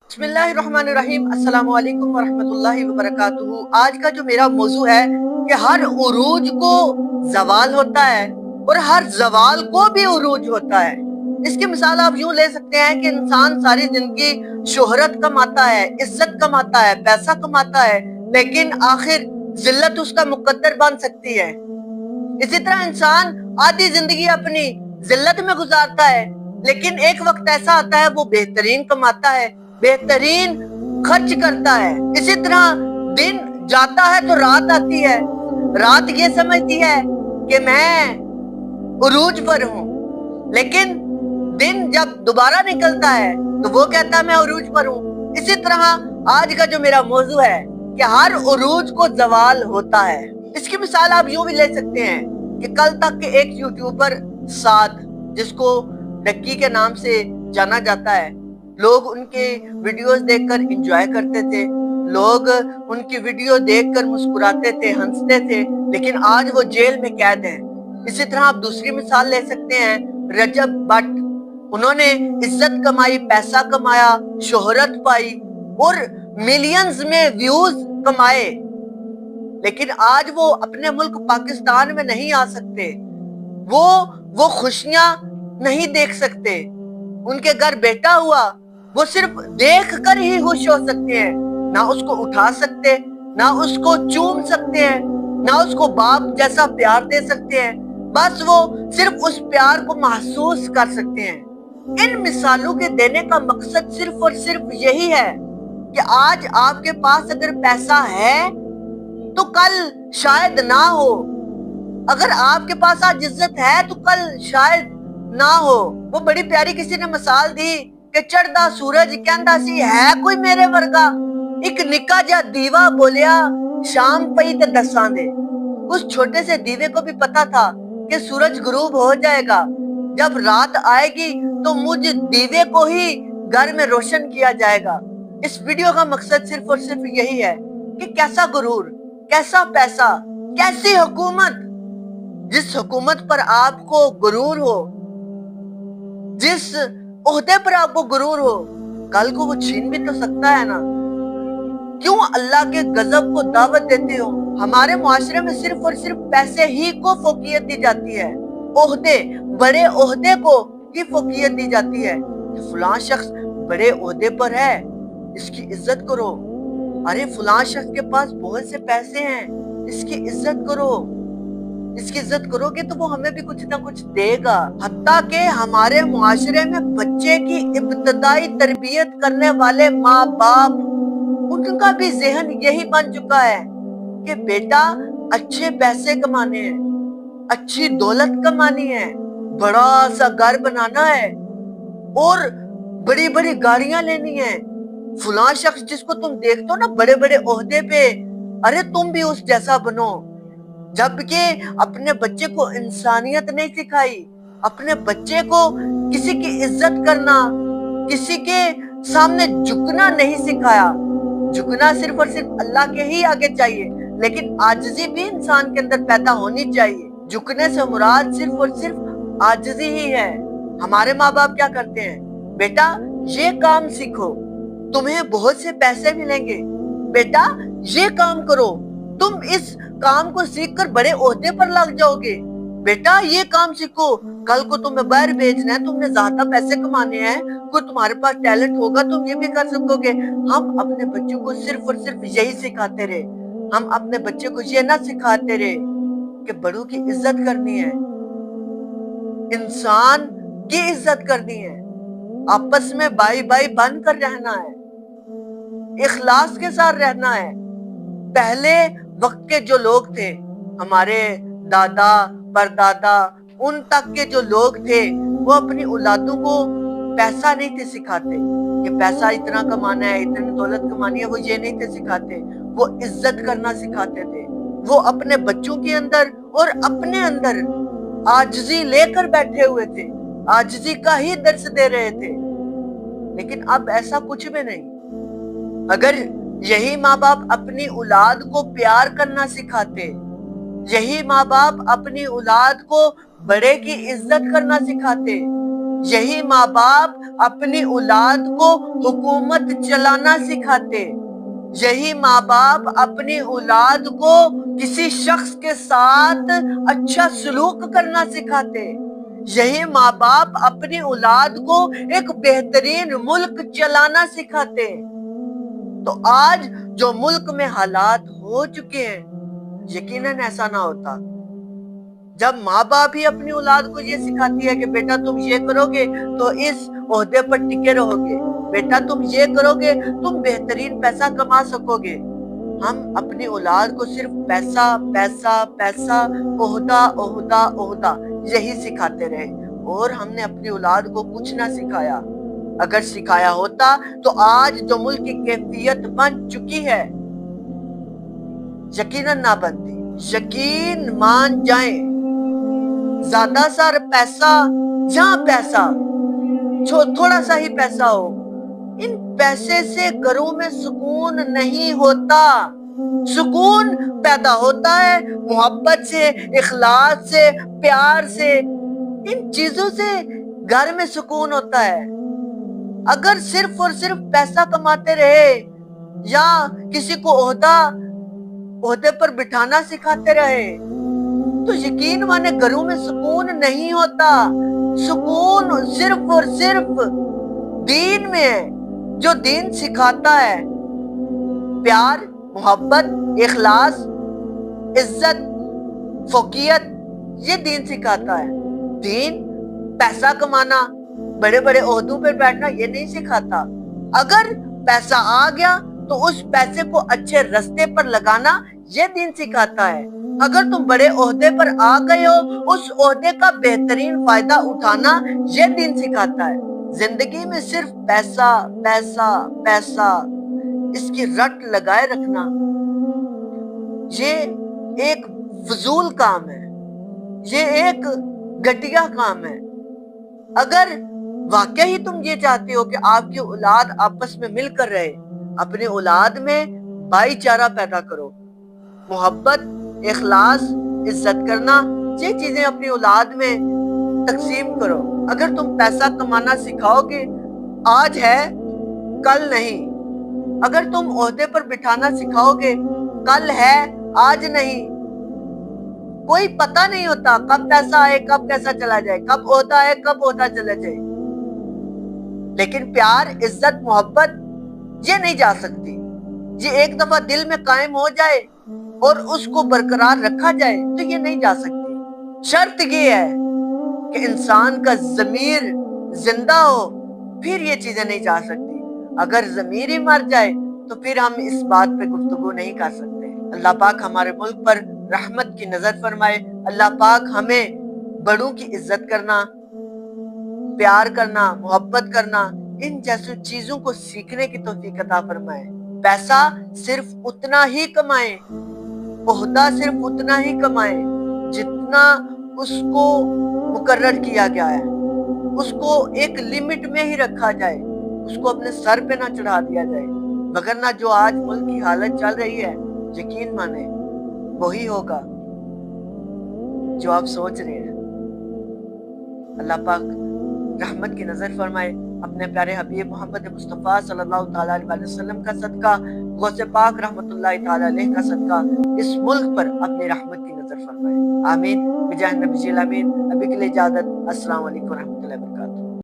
बिस्मिल्लाहिर्रहमानिर्रहीम। अस्सलाम वालेकुम वरहमतुल्लाहि वबरकातुहू। आज का जो मेरा मौजू है कि हर उरूज को जवाल होता है और हर जवाल को भी उरूज होता है। इसकी मिसाल आप यूं ले सकते हैं कि इंसान सारी जिंदगी शोहरत कमाता है, इज्जत कमाता है, पैसा कमाता है, लेकिन आखिर जिल्लत उसका मुकद्दर बन सकती है। इसी तरह इंसान आधी जिंदगी अपनी जिल्लत में गुजारता है, लेकिन एक वक्त ऐसा आता है वो बेहतरीन कमाता है, बेहतरीन खर्च करता है। इसी तरह दिन जाता है तो रात आती है। रात ये समझती है कि मैं उरूज पर हूँ, लेकिन दिन जब दोबारा निकलता है तो वो कहता है मैं उरूज पर हूँ। इसी तरह आज का जो मेरा मौजू है कि हर उरूज को जवाल होता है। इसकी मिसाल आप यूं भी ले सकते हैं कि कल तक के एक यूट्यूबर साद, जिसको डक्की के नाम से जाना जाता है, लोग उनके वीडियोस देखकर एंजॉय करते थे, लोग उनकी वीडियो देखकर मुस्कुराते थे, हंसते थे, लेकिन आज वो जेल में कैद है। इसी तरह आप दूसरी मिसाल ले सकते हैं रजब भट्ट। उन्होंने इज्जत कमाई, पैसा कमाया, शोहरत पाई और मिलियंस में व्यूज कमाए, लेकिन आज वो अपने मुल्क पाकिस्तान में नहीं आ सकते। वो खुशियां नहीं देख सकते। उनके घर बेटा हुआ, वो सिर्फ देख कर ही खुश हो सकते हैं, ना उसको उठा सकते, ना उसको चूम सकते हैं, ना उसको बाप जैसा प्यार दे सकते हैं। बस वो सिर्फ उस प्यार को महसूस कर सकते हैं। इन मिसालों के देने का मकसद सिर्फ और सिर्फ यही है कि आज आपके पास अगर पैसा है तो कल शायद ना हो। अगर आपके पास आज इज्जत है तो कल शायद ना हो। वो बड़ी प्यारी किसी ने मिसाल दी कि चढ़दा सूरज कहंदा सी है कोई मेरे वर्गा, एक निक्का जा दीवा बोलिया शाम पई ते दसां दे। उस छोटे से दीवे को भी पता था कि सूरज गुरूब हो जाएगा, जब रात आएगी तो मुझ दीवे को ही घर में रोशन किया जाएगा। इस वीडियो का मकसद सिर्फ और सिर्फ यही है कि कैसा गुरूर, कैसा पैसा, कैसी हुकूमत, जिस हुकूमत पर आपको गुरूर हो, जिस ओहदे पर आपको गुरूर हो, कल को वो छीन भी तो सकता है ना। क्यों अल्लाह के गजब को दावत देते हो? हमारे मुआशरे में सिर्फ और सिर्फ पैसे ही को फोकियत दी जाती है, ओहदे, बड़े ओहदे को ही फोकियत दी जाती है। फलां शख्स बड़े ओहदे पर है, इसकी इज्जत करो। अरे फलां शख्स के पास बहुत से पैसे हैं, इसकी इज्जत करो। इसकी इज्जत करोगे तो वो हमें भी कुछ ना कुछ देगा। हत्ता के हमारे मुआशरे में बच्चे की इब्तदाई तरबियत करने वाले माँ बाप, उनका भी जहन यही बन चुका है कि बेटा अच्छे पैसे कमाने हैं, अच्छी दौलत कमानी है, बड़ा सा घर बनाना है और बड़ी बड़ी गाड़ियां लेनी है। फलां शख्स जिसको तुम देखते हो ना बड़े बड़े ओहदे पे, अरे तुम भी उस जैसा बनो। जबकि अपने बच्चे को इंसानियत नहीं सिखाई, अपने बच्चे को किसी की इज्जत करना, किसी के सामने झुकना नहीं सिखाया। झुकना सिर्फ और सिर्फ अल्लाह के ही आगे चाहिए, लेकिन आजिज़ी भी इंसान के अंदर पैदा होनी चाहिए। झुकने से मुराद सिर्फ और सिर्फ आजिज़ी ही है। हमारे माँ बाप क्या करते हैं? बेटा ये काम सीखो, तुम्हें बहुत से पैसे मिलेंगे, बेटा ये काम करो, तुम इस काम को सीखकर बड़े ओहदे पर लग जाओगे, बेटा ये काम सीखो, कल को तुम्हें बाहर भेजना है, तुमने ज्यादा पैसे कमाने हैं, कोई तुम्हारे पास टैलेंट होगा, तुम ये भी कर सकोगे। हम अपने बच्चों को सिर्फ और सिर्फ यही सिखाते रहे। हम अपने बच्चे को ये ना सिखाते रहे कि बड़ों की इज्जत करनी है, इंसान की इज्जत करनी है, आपस में भाई भाई बन कर रहना है, इखलास के साथ रहना है। पहले वक्त के जो लोग थे, हमारे दादा परदादा, उन तक के जो लोग थे, वो अपनी औलादों को पैसा नहीं थे सिखाते कि पैसा इतना कमाना है, इतनी दौलत कमानी है। वो ये नहीं थे सिखाते, वो इज्जत करना सिखाते थे। वो अपने बच्चों के अंदर और अपने अंदर आजिज़ी लेकर बैठे हुए थे, आजिज़ी का ही दर्स दे रहे थे। लेकिन अब ऐसा कुछ भी नहीं। अगर यही माँ बाप अपनी औलाद को प्यार करना सिखाते, यही माँ बाप अपनी औलाद को बड़े की इज्जत करना सिखाते, یہی ماں باپ اپنی اولاد کو حکومت چلانا سکھاتے، یہی ماں باپ اپنی اولاد کو کسی شخص کے ساتھ اچھا سلوک کرنا سکھاتے، یہی ماں باپ اپنی اولاد کو ایک بہترین ملک چلانا سکھاتے۔ تو آج جو ملک میں حالات ہو چکے ہیں، یقیناً ایسا نہ ہوتا جب ماں باپ ہی اپنی اولاد کو یہ سکھاتی ہے کہ بیٹا تم یہ کرو گے تو اس عہدے پر ٹکے رہو گے، بیٹا تم یہ کرو گے تم بہترین پیسہ کما سکو گے۔ ہم اپنی اولاد کو صرف پیسہ پیسہ پیسہ، عہدہ عہدہ عہدہ یہی سکھاتے رہے، اور ہم نے اپنی اولاد کو کچھ نہ سکھایا۔ اگر سکھایا ہوتا تو آج جو ملک کی کیفیت بن چکی ہے یقیناً نہ بنتی۔ یقین مان جائیں، زیادہ سا پیسہ جہاں پیسہ تھوڑا سا ہی پیسہ ہو، ان پیسے سے گھروں میں سکون نہیں ہوتا۔ سکون پیدا ہوتا ہے محبت سے، اخلاص سے، پیار سے، ان چیزوں سے گھر میں سکون ہوتا ہے۔ اگر صرف اور صرف پیسہ کماتے رہے یا کسی کو عہدے پر بٹھانا سکھاتے رہے تو یقین مانے گھروں میں سکون نہیں ہوتا۔ سکون صرف اور صرف دین میں ہے، جو دین سکھاتا ہے۔ پیار، محبت، اخلاص، عزت، فوقیت، یہ دین سکھاتا ہے۔ دین پیسہ کمانا، بڑے بڑے عہدوں پر بیٹھنا یہ نہیں سکھاتا۔ اگر پیسہ آ گیا تو اس پیسے کو اچھے رستے پر لگانا یہ دین سکھاتا ہے۔ اگر تم بڑے عہدے پر آ گئے ہو اس عہدے کا بہترین فائدہ اٹھانا یہ دین سکھاتا ہے۔ زندگی میں صرف پیسہ پیسہ پیسہ اس کی رٹ لگائے رکھنا یہ ایک فضول کام ہے، یہ ایک گھٹیا کام ہے۔ اگر واقعی تم یہ چاہتے ہو کہ آپ کی اولاد آپس میں مل کر رہے، اپنی اولاد میں بھائی چارہ پیدا کرو، محبت، اخلاص، عزت کرنا، یہ چیزیں اپنی اولاد میں تقسیم کرو۔ اگر تم پیسہ کمانا سکھاؤ گے، آج ہے کل نہیں۔ اگر تم عہدے پر بٹھانا سکھاؤ گے، کل ہے آج نہیں۔ کوئی پتہ نہیں ہوتا کب پیسہ آئے کب پیسہ چلا جائے، کب عہدہ آئے کب عہدہ چلا جائے۔ لیکن پیار، عزت، محبت یہ نہیں جا سکتی۔ یہ ایک دفعہ دل میں قائم ہو جائے اور اس کو برقرار رکھا جائے تو یہ نہیں جا سکتی۔ شرط یہ ہے کہ انسان کا ضمیر زندہ ہو، پھر یہ چیزیں نہیں جا سکتی۔ اگر ضمیر ہی مر جائے تو پھر ہم اس بات پہ گفتگو نہیں کر سکتے۔ اللہ پاک ہمارے ملک پر رحمت کی نظر فرمائے۔ اللہ پاک ہمیں بڑوں کی عزت کرنا، پیار کرنا، محبت کرنا، ان جیسی چیزوں کو سیکھنے کی توفیق عطا فرمائے۔ پیسہ صرف اتنا ہی کمائیں، عہدہ صرف اتنا ہی کمائیں جتنا اس کو مقرر کیا گیا ہے، اس کو ایک لمٹ میں ہی رکھا جائے، اس کو اپنے سر پہ نہ چڑھا دیا جائے، وگرنہ جو آج ملک کی حالت چل رہی ہے یقین مانے وہی ہوگا جو آپ سوچ رہے ہیں۔ اللہ پاک رحمت کی نظر فرمائے، اپنے پیارے حبیب محمد مصطفیٰ صلی اللہ تعالیٰ علیہ وسلم کا صدقہ، غوث پاک رحمت اللہ تعالیٰ علیہ کا صدقہ اس ملک پر اپنی رحمت کی نظر فرمائے۔ آمین بجاہ نبی الامین۔ ابھی کے لیے اجازت، السلام علیکم ورحمۃ اللہ وبرکاتہ۔